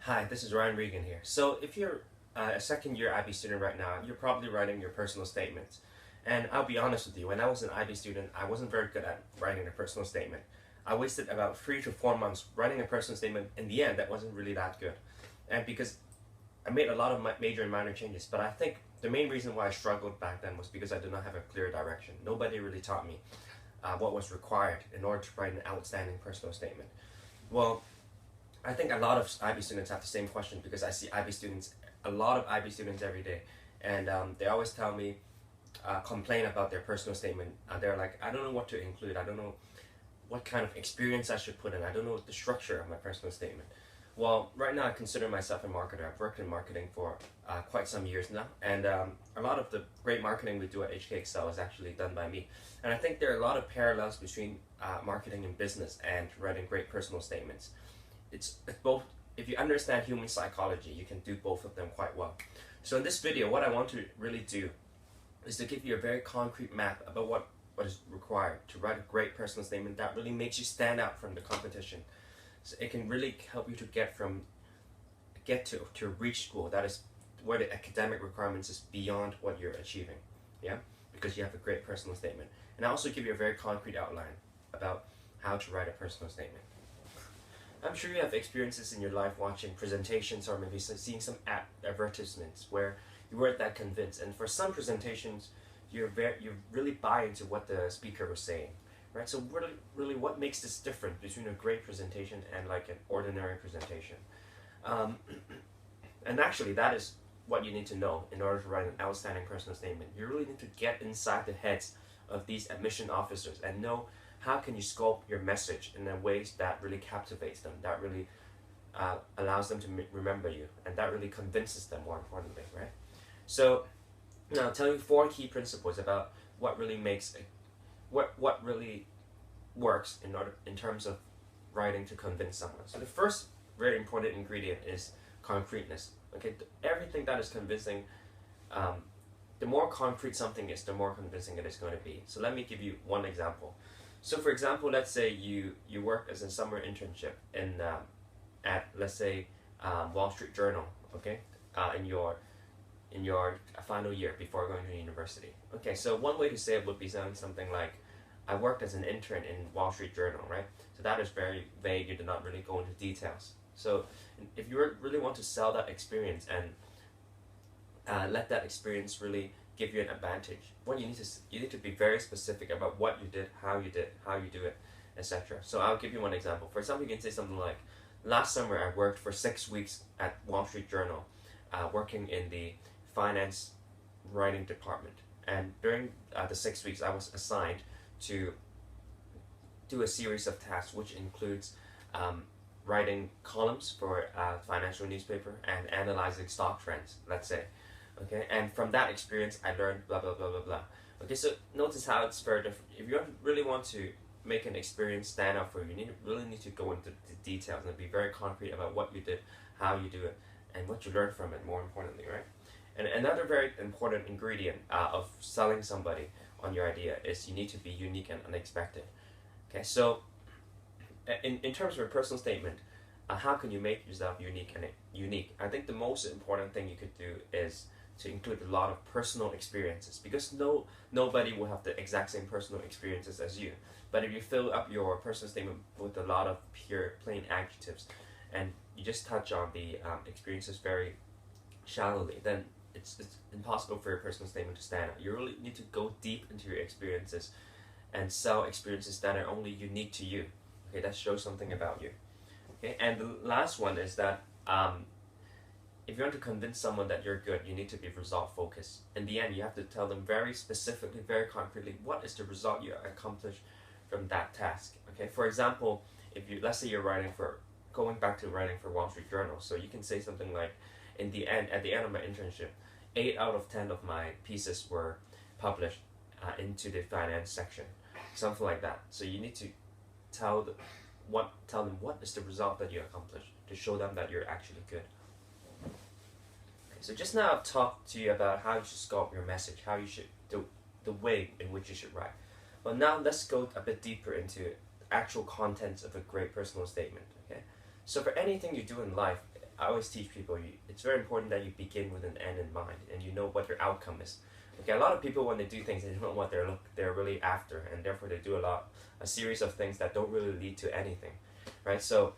Hi, this is Ryan Regan here. So if you're a second year IB student right now, you're probably writing your personal statements. And I'll be honest with you, when I was an IB student, I wasn't very good at writing a personal statement. I wasted about 3 to 4 months writing a personal statement. In the end, that wasn't really that good. And because I made a lot of major and minor changes, but I think the main reason why I struggled back then was because I did not have a clear direction. Nobody really taught me what was required in order to write an outstanding personal statement. Well, I think a lot of IB students have the same question because I see a lot of IB students every day, and they always tell me, complain about their personal statement. They're like, I don't know what to include. I don't know what kind of experience I should put in. I don't know the structure of my personal statement. Well, right now I consider myself a marketer. I've worked in marketing for quite some years now, and a lot of the great marketing we do at HK Excel is actually done by me. And I think there are a lot of parallels between marketing and business and writing great personal statements. It's both. If you understand human psychology, you can do both of them quite well. So in this video, what I want to really do is to give you a very concrete map about what is required to write a great personal statement that really makes you stand out from the competition. So it can really help you to get to reach school. That is where the academic requirements is beyond what you're achieving. Yeah, because you have a great personal statement. And I also give you a very concrete outline about how to write a personal statement. I'm sure you have experiences in your life watching presentations or maybe seeing some advertisements where you weren't that convinced, and for some presentations you really buy into what the speaker was saying, right? So really what makes this different between a great presentation and like an ordinary presentation? And actually that is what you need to know in order to write an outstanding personal statement. You really need to get inside the heads of these admission officers and know how can you sculpt your message in a way that really captivates them, that really allows them to remember you, and that really convinces them, more importantly, right? So now I'll tell you 4 key principles about what really makes what really works in terms of writing to convince someone. So the first very important ingredient is concreteness. Okay, everything that is convincing, the more concrete something is, the more convincing it is going to be. So let me give you one example. So for example, let's say you work as a summer internship in at, let's say, Wall Street Journal, okay, in your final year before going to university. Okay, so one way to say it would be something like, I worked as an intern in Wall Street Journal, right? So that is very vague. You do not really go into details. So if you really want to sell that experience and let that experience really give you an advantage, what you need to be very specific about what you did, how you do it, etc. So I'll give you one example. For example, you can say something like, last summer I worked for 6 weeks at Wall Street Journal, working in the finance writing department, and during the 6 weeks I was assigned to do a series of tasks which includes writing columns for a financial newspaper and analyzing stock trends, let's say. Okay, and from that experience I learned blah blah blah blah blah. Okay, so notice how it's very different. If you really want to make an experience stand out for you, you really need to go into the details and be very concrete about what you did, how you do it, and what you learned from it, more importantly, right? And another very important ingredient of selling somebody on your idea is you need to be unique and unexpected. Okay, so in terms of a personal statement, how can you make yourself unique and unique? I think the most important thing you could do is to include a lot of personal experiences, because nobody will have the exact same personal experiences as you. But if you fill up your personal statement with a lot of pure plain adjectives and you just touch on the experiences very shallowly, then it's impossible for your personal statement to stand out. You really need to go deep into your experiences and sell experiences that are only unique to you. Okay, that shows something about you. Okay, and the last one is that if you want to convince someone that you're good, you need to be result focused. In the end, you have to tell them very specifically, very concretely, what is the result you accomplish from that task. Okay, for example, let's say you're going back to writing for Wall Street Journal, so you can say something like, at the end of my internship, 8 out of 10 of my pieces were published into the finance section, something like that. So you need to tell them what is the result that you accomplished to show them that you're actually good. Okay, so just now I've talked to you about how you should sculpt your message, how you should the way in which you should write. But now let's go a bit deeper into actual contents of a great personal statement. Okay, so for anything you do in life, I always teach people, it's very important that you begin with an end in mind and you know what your outcome is. Okay, a lot of people when they do things, they don't know what they're really after, and therefore they do a series of things that don't really lead to anything, right? So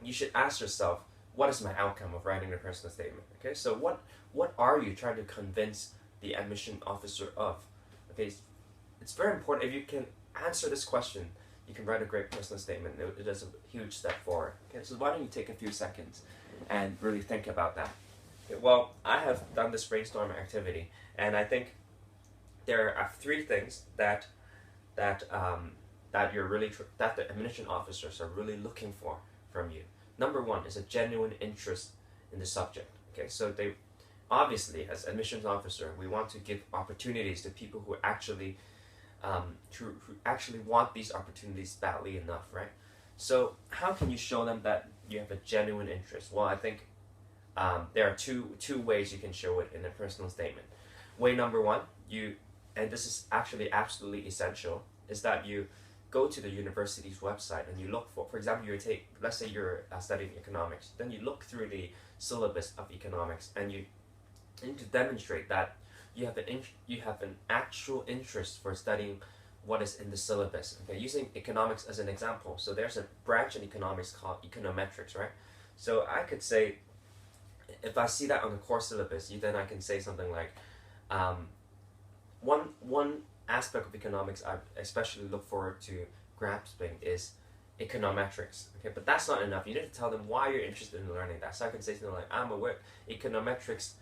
you should ask yourself, what is my outcome of writing the personal statement? Okay, so what are you trying to convince the admission officer of? Okay, it's very important. If you can answer this question, you can write a great personal statement. It is a huge step forward. Okay, so why don't you take a few seconds and really think about that? Okay, well, I have done this brainstorming activity, and I think there are three things that that the admission officers are really looking for from you. Number one is a genuine interest in the subject. Okay, so they obviously, as admissions officer, we want to give opportunities to people who actually who actually want these opportunities badly enough, right? So how can you show them that you have a genuine interest? Well, I think there are two ways you can show it in a personal statement. Way number one, and this is actually absolutely essential, is that you go to the university's website and you look for example, let's say you're studying economics, then you look through the syllabus of economics and you need to demonstrate that you have an actual interest for studying what is in the syllabus. Okay, using economics as an example, so there's a branch in economics called econometrics, right? So I could say, if I see that on the course syllabus, then I can say something like, one aspect of economics I especially look forward to grasping is econometrics. Okay, but that's not enough. You need to tell them why you're interested in learning that. So I can say something like, I'm aware econometrics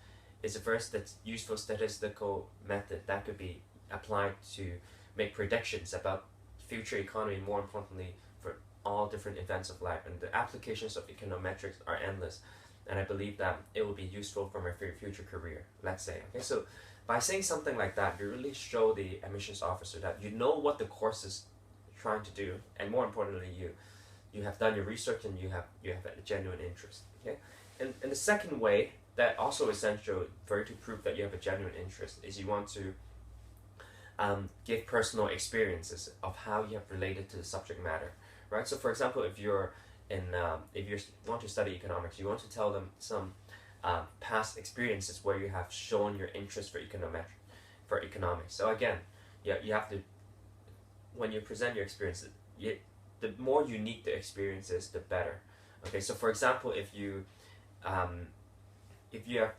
is a very useful statistical method that could be applied to make predictions about future economy, more importantly for all different events of life. And the applications of econometrics are endless, and I believe that it will be useful for my future career, let's say. Okay, so by saying something like that, you really show the admissions officer that you know what the course is trying to do, and more importantly, you have done your research and you have a genuine interest. Okay, and the second way that also essential for you to prove that you have a genuine interest is you want to give personal experiences of how you have related to the subject matter, right? So, for example, if you want to study economics, you want to tell them some past experiences where you have shown your interest for economics. So again, you have to, when you present your experiences, the more unique the experience is, the better. Okay, so for example, if you have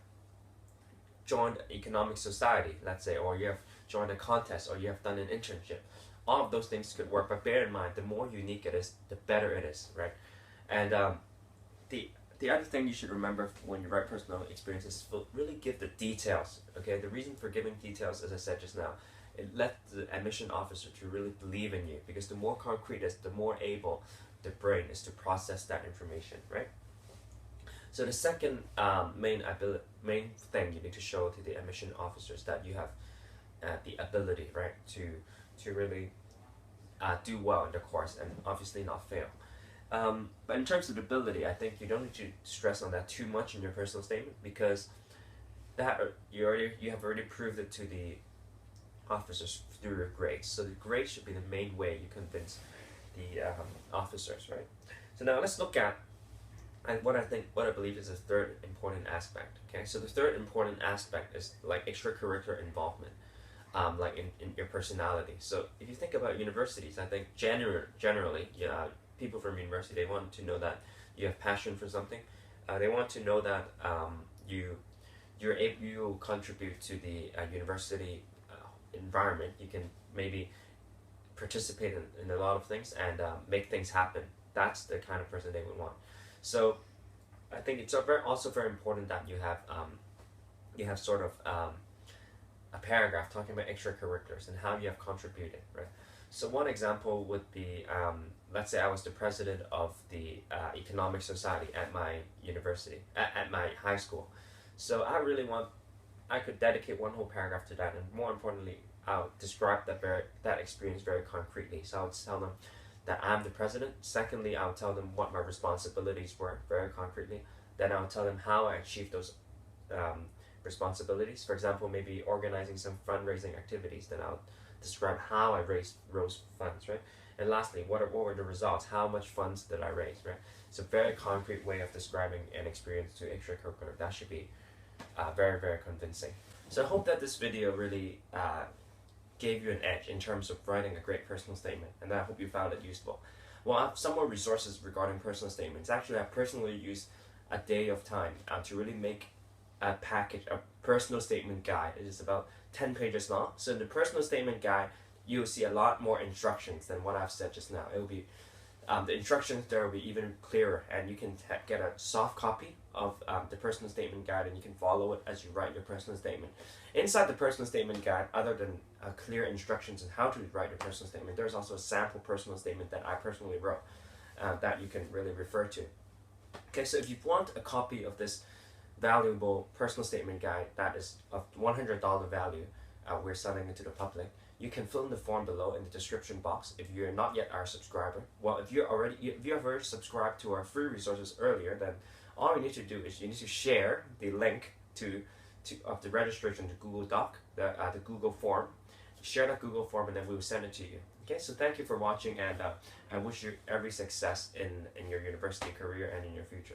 joined economic society, let's say, or you have joined a contest, or you have done an internship, all of those things could work. But bear in mind, the more unique it is, the better it is, right? And the other thing you should remember when you write personal experiences is to really give the details. Okay, the reason for giving details, as I said just now, it lets the admission officer to really believe in you, because the more concrete it is, the more able the brain is to process that information, right? So the second main thing you need to show to the admission officers that you have the ability, right, to really do well in the course and obviously not fail. But in terms of ability, I think you don't need to stress on that too much in your personal statement, because that you have already proved it to the officers through your grades. So the grades should be the main way you convince the officers, right? So now let's look at what I believe is the third important aspect. Okay, so the third important aspect is like extracurricular involvement, like in your personality. So if you think about universities, I think generally, people from university, they want to know that you have passion for something. They want to know that you contribute to the university environment. You can maybe participate in a lot of things and make things happen. That's the kind of person they would want. So I think it's also very important that you have sort of a paragraph talking about extracurriculars and how you have contributed, right? So one example would be, let's say I was the president of the Economic Society at my university, at my high school. So I could dedicate one whole paragraph to that, and more importantly, I'll describe that experience very concretely. So I would tell them that I'm the president. Secondly, I'll tell them what my responsibilities were very concretely. Then I'll tell them how I achieved those responsibilities. For example, maybe organizing some fundraising activities. Then I'll describe how I rose funds, right? And lastly, what were the results? How much funds did I raise, right? It's a very concrete way of describing an experience to extracurricular. That should be very, very convincing. So I hope that this video really gave you an edge in terms of writing a great personal statement, and I hope you found it useful. Well, I have some more resources regarding personal statements. Actually, I personally used a day of time to really make a personal statement guide. It is about 10 pages long. So in the personal statement guide, you'll see a lot more instructions than what I've said just now. It will be the instructions there will be even clearer, and you can get a soft copy of the personal statement guide, and you can follow it as you write your personal statement. Inside the personal statement guide, other than clear instructions on how to write your personal statement, there's also a sample personal statement that I personally wrote that you can really refer to. Okay, so if you want a copy of this valuable personal statement guide that is of $100 value, we're selling it to the public, you can fill in the form below in the description box if you're not yet our subscriber. Well, if you have already subscribed to our free resources earlier, then all you need to do is you need to share the link of the registration to Google Doc, the Google form. Share that Google form, and then we will send it to you. Okay, so thank you for watching, and I wish you every success in your university career and in your future.